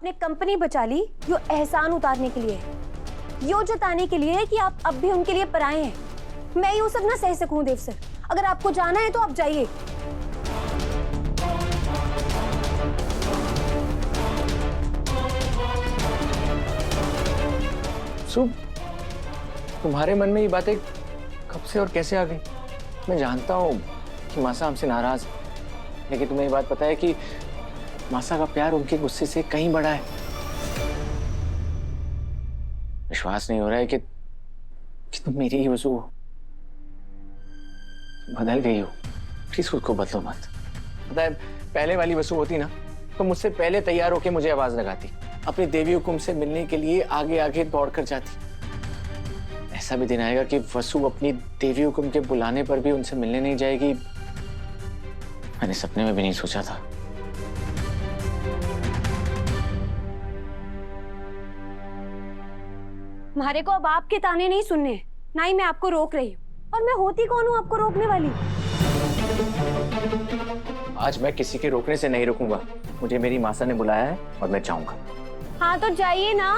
आपने कंपनी बचा ली, यो एहसान उतारने के लिए है, यो जताने के लिए कि आप अब भी उनके लिए पराए हैं। मैं ये सब ना सह सकूं देव सर। अगर आपको जाना है तो आप जाइए। तुम्हारे मन में ये बातें कब से और कैसे आ गई? मैं जानता हूँ कि मासा हमसे नाराज है, लेकिन तुम्हें ये बात पता है कि मासा का प्यार उनके गुस्से से कहीं बड़ा है। विश्वास नहीं हो रहा है कि तुम मेरी ही वसु हो। बदल गई हो, प्लीज खुद को बदलो मत। पता है, पहले वाली वसु होती ना तो मुझसे पहले तैयार होके मुझे आवाज लगाती, अपनी देवी हुकुम से मिलने के लिए आगे आगे दौड़ कर जाती। ऐसा भी दिन आएगा कि वसु अपनी देवी हुकुम के बुलाने पर भी उनसे मिलने नहीं जाएगी। मैंने सपने में भी नहीं सोचा था। तुम्हारे को अब आपके ताने नहीं सुनने, ना ही मैं आपको रोक रही हूँ। और मैं होती कौन हूँ आपको रोकने वाली? आज मैं किसी के रोकने से नहीं रुकूंगा। मुझे मेरी मासा ने बुलाया है और मैं जाऊंगा। हाँ तो जाइए ना।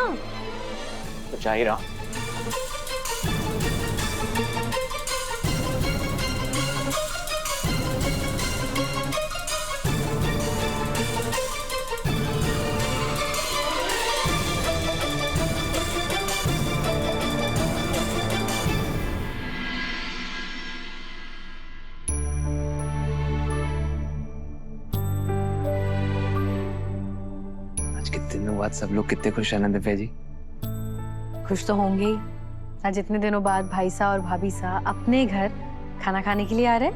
तो जा ही रहा। दिनों बाद सब लोग कितने खुश हैं ना दिव्या जी? खुश तो होंगे ही। आज इतने दिनों बाद भाई सा और भाभी सा अपने घर खाना खाने के लिए आ रहे।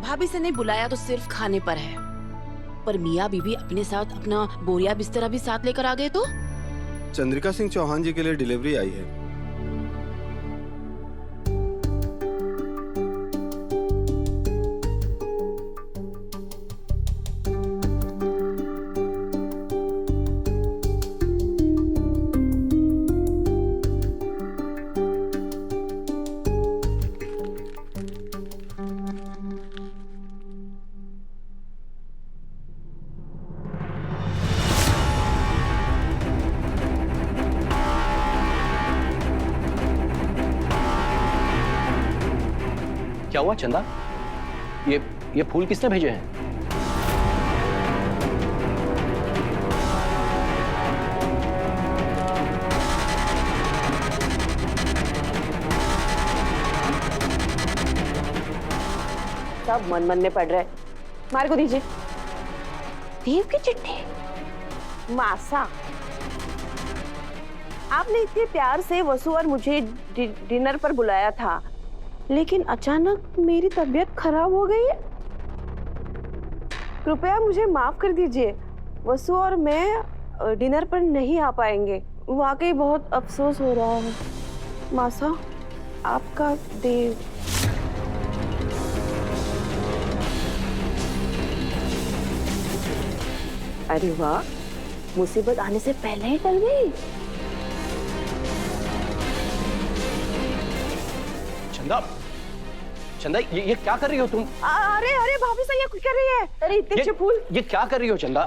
भाभी से नहीं बुलाया तो सिर्फ खाने पर है, पर मियाँ बीबी अपने साथ अपना बोरिया बिस्तरा भी साथ लेकर आ गए तो? चंद्रिका सिंह चौहान जी के लिए डिलीवरी आई है। क्या हुआ चंदा? ये फूल किसने भेजे हैं? सब मन में पड़ रहा है। मार को दीजिए। देव की चिट्ठी। मासा, आपने इतने प्यार से वसु और मुझे डिनर पर बुलाया था, लेकिन अचानक मेरी तबीयत खराब हो गई है। कृपया मुझे माफ कर दीजिए। वसु और मैं डिनर पर नहीं आ पाएंगे। वाकई बहुत अफसोस हो रहा है। मासा, आपका देव। अरे वाह, मुसीबत आने से पहले ही टल गई। चंदा, ये क्या कर रही हो तुम? अरे अरे भाभी साहब, ये कुछ कर रही है। अरे इतने अच्छे फूल। ये क्या कर रही हो चंदा?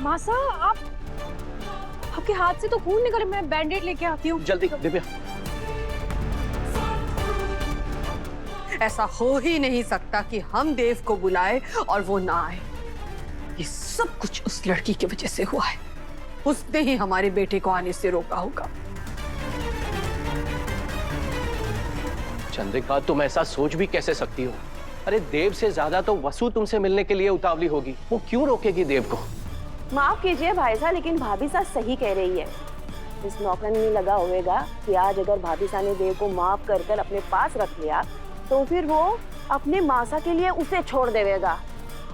मासा, आपके हाथ से तो खून निकले। मैं बैंडेड लेके आती हूँ। जल्दी दिव्या। ऐसा हो ही नहीं सकता कि हम देव को बुलाए और वो ना आए। ये सब कुछ उस लड़की की वजह से हुआ है। उसने ही हमारे बेटे को आने से रोका होगा। चंद्रिका, तुम ऐसा सोच भी कैसे सकती हो? अरे देव से ज्यादा तो वसु तुमसे मिलने के लिए उतावली होगी। वो क्यों रोकेगी देव को? माफ कीजिए भाई साहब, लेकिन भाभी साहब सही कह रही है। इस नौकरानी में लगा होगा कि आज अगर भाभी साहब ने देव को माफ कर कर अपने पास रख लिया तो फिर वो अपने मासा के लिए उसे छोड़ देगा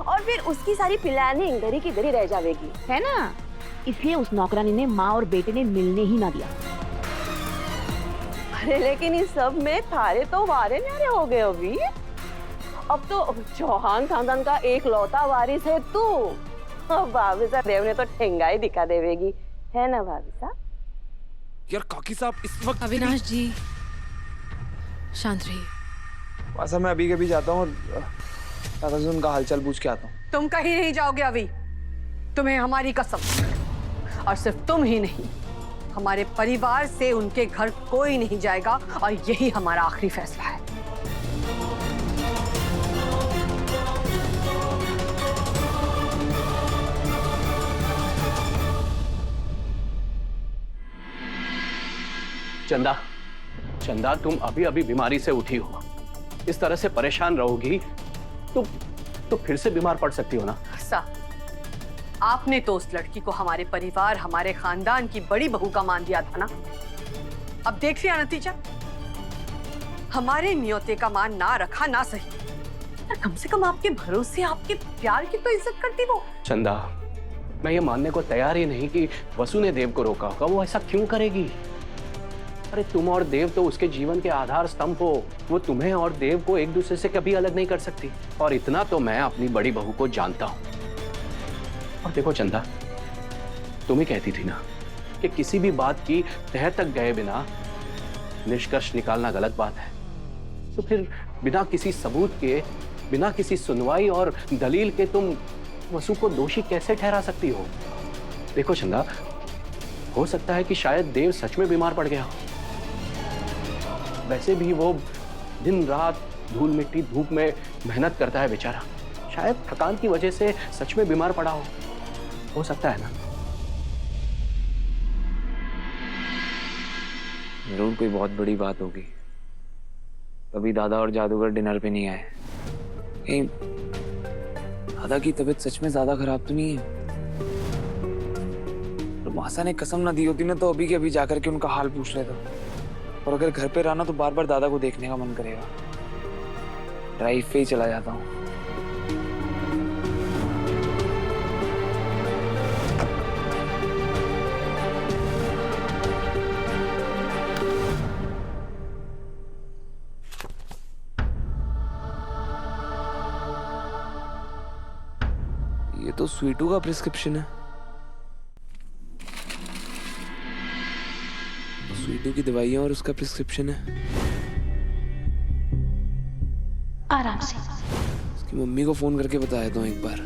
और फिर उसकी सारी प्लानिंग धरी की धरी रह जाएगी, है ना? इसलिए उस नौकरानी ने माँ और बेटे ने मिलने ही ना दिया। अरे लेकिन इस सब में थारे तो वारे न्यारे हो गए अभी। अब तो चौहान खानदान का एक लौता वारिस है तू। भाभी साहब देव ने तो ठेंगा ही दिखा देवेगी, है ना भाभी साहब? यार काकी साहब इस वक्त। अविनाश जी शांत रहिए। मासा, मैं अभी कभी जाता हूँ और दादा से उनका हालचाल पूछ के आता हूँ। तुम कहीं नहीं जाओगे अभी। तुम्हें हमारी कसम, और सिर्फ तुम ही नहीं, हमारे परिवार से उनके घर कोई नहीं जाएगा, और यही हमारा आखिरी फैसला है। चंदा, चंदा तुम अभी अभी बीमारी से उठी हो, इस तरह से परेशान रहोगी तो फिर से बीमार पड़ सकती हो ना। सा, आपने तो उस लड़की को हमारे परिवार, हमारे खानदान की बड़ी बहू का मान दिया था ना। अब देख लिया नतीजा, हमारे नियोते का मान ना रखा ना सही, पर कम से कम आपके भरोसे, आपके प्यार की तो इज्जत करती वो। चंदा, मैं ये मानने को तैयार ही नहीं कि वसु ने देव को रोका होगा। वो ऐसा क्यों करेगी? अरे तुम और देव तो उसके जीवन के आधार स्तंभ हो। वो तुम्हें और देव को एक दूसरे से कभी अलग नहीं कर सकती, और इतना तो मैं अपनी बड़ी बहू को जानता हूं। और देखो चंदा, तुम ही कहती थी ना कि किसी भी बात की तह तक गए बिना निष्कर्ष निकालना गलत बात है। तो फिर बिना किसी सबूत के, बिना किसी सुनवाई और दलील के तुम वसु को दोषी कैसे ठहरा सकती हो? देखो चंदा, हो सकता है कि शायद देव सच में बीमार पड़ गया हो। वैसे भी वो दिन रात धूल मिट्टी धूप में मेहनत करता है बेचारा। शायद थकान की वजह से सच में बीमार पड़ा हो सकता है ना। जरूर कोई बहुत बड़ी बात होगी, तभी दादा और जादूगर डिनर पे नहीं आए। कहीं दादा की तबीयत सच में ज्यादा खराब तो नहीं है? तो मासा ने कसम ना दी होती ना तो अभी के अभी जाकर के उनका हाल पूछ लेता। और अगर घर पे रहना तो बार बार दादा को देखने का मन करेगा। ड्राइव पे ही चला जाता हूँ। ये तो स्वीटू का प्रिस्क्रिप्शन है। स्वीटू की दवाइयाँ और उसका प्रिस्क्रिप्शन है। आराम से। उसकी मम्मी को फोन करके बताया था एक बार।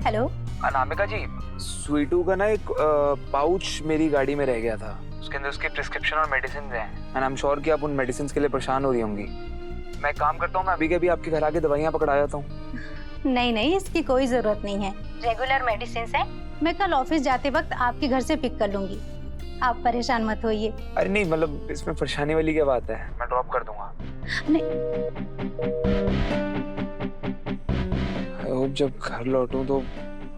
हेलो अनामिका जी, स्वीटू का ना एक पाउच मेरी गाड़ी में रह गया था। उसके अंदर उसके प्रिस्क्रिप्शन और मेडिसिन हैं। एंड आई एम श्योर कि आप उन मेडिसिन के लिए परेशान हो रही होंगी। मैं एक काम करता हूँ, मैं अभी के अभी आपके घर आके दवाइयाँ पकड़ा जाता हूँ। नहीं नहीं, इसकी कोई जरूरत नहीं है। रेगुलर मेडिसिन है। मैं कल ऑफिस जाते वक्त आपके घर से पिक कर लूंगी। आप परेशान मत होइए। अरे नहीं, मतलब इसमें परेशानी वाली क्या बात है, मैं ड्रॉप कर दूंगा। आई होप जब घर लौटूं तो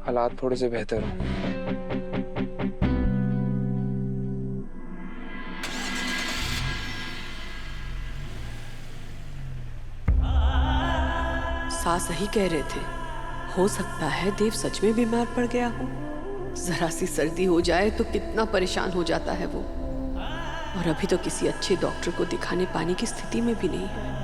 हालात थोड़े से बेहतर हों। सास सही कह रहे थे, हो सकता है देव सच में बीमार पड़ गया हो। जरा सी सर्दी हो जाए तो कितना परेशान हो जाता है वो, और अभी तो किसी अच्छे डॉक्टर को दिखाने पाने की स्थिति में भी नहीं है।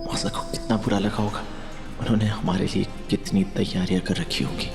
मौसा को कितना बुरा लगा होगा। उन्होंने हमारे लिए कितनी तैयारियां कर रखी होंगी।